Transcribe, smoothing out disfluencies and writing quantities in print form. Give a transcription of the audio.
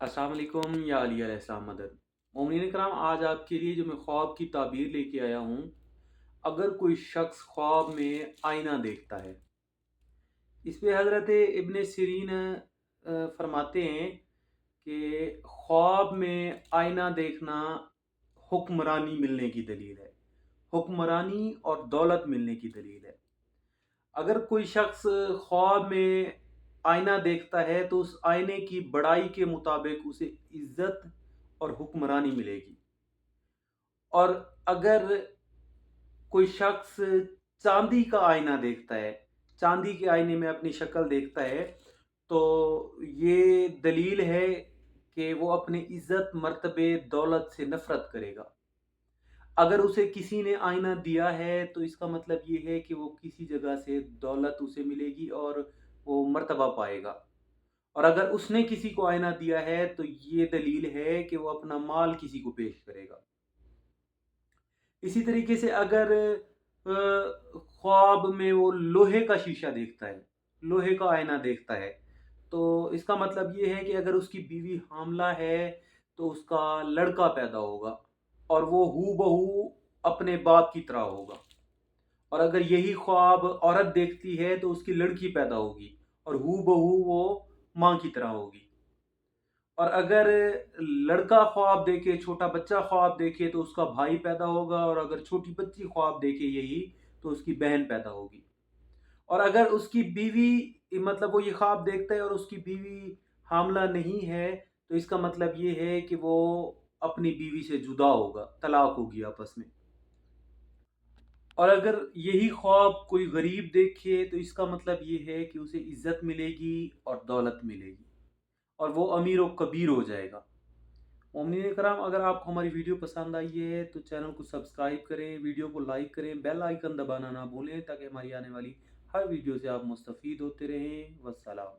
अस्सलाम वालेकुम या अली अलैहिस्सलाम मदद। मोमिनीन कराम, आज आपके लिए जो मैं ख्वाब की ताबीर लेके आया हूँ। अगर कोई शख्स ख्वाब में आईना देखता है, इस पे हज़रत इब्न सीरीन फरमाते हैं कि ख्वाब में आईना देखना हुक्मरानी मिलने की दलील है। हुक्मरानी और दौलत मिलने की दलील है। अगर कोई शख्स ख्वाब में आईना देखता है तो उस आईने की बड़ाई के मुताबिक उसे इज्जत और हुक्मरानी मिलेगी। और अगर कोई शख्स चांदी का आईना देखता है, चांदी के आईने में अपनी शक्ल देखता है, तो ये दलील है कि वो अपने इज्जत मर्तबे दौलत से नफरत करेगा। अगर उसे किसी ने आईना दिया है तो इसका मतलब ये है कि वो किसी जगह से दौलत उसे मिलेगी और वो मर्तबा पाएगा। और अगर उसने किसी को आईना दिया है तो ये दलील है कि वो अपना माल किसी को पेश करेगा। इसी तरीके से अगर ख्वाब में वो लोहे का शीशा देखता है, लोहे का आईना देखता है, तो इसका मतलब ये है कि अगर उसकी बीवी हामला है तो उसका लड़का पैदा होगा और वो हू बहू अपने बाप की तरह होगा। और अगर यही ख्वाब औरत देखती है तो उसकी लड़की पैदा होगी और हू बहू वो माँ की तरह होगी। और अगर लड़का ख्वाब देखे, छोटा बच्चा ख्वाब देखे तो उसका भाई पैदा होगा, और अगर छोटी बच्ची ख्वाब देखे यही, तो उसकी बहन पैदा होगी। और अगर उसकी बीवी, मतलब वो ये ख्वाब देखता है और उसकी बीवी हामला नहीं है, तो इसका मतलब ये है कि वो अपनी बीवी से जुदा होगा, तलाक होगी आपस में। और अगर यही ख्वाब कोई गरीब देखे तो इसका मतलब ये है कि उसे इज्जत मिलेगी और दौलत मिलेगी और वो अमीर व कबीर हो जाएगा। मोमिनीन कराम, अगर आपको हमारी वीडियो पसंद आई है तो चैनल को सब्सक्राइब करें, वीडियो को लाइक करें, बेल आइकन दबाना ना भूलें ताकि हमारी आने वाली हर वीडियो से आप मुस्तफ़ीद होते रहें। वस्सलाम।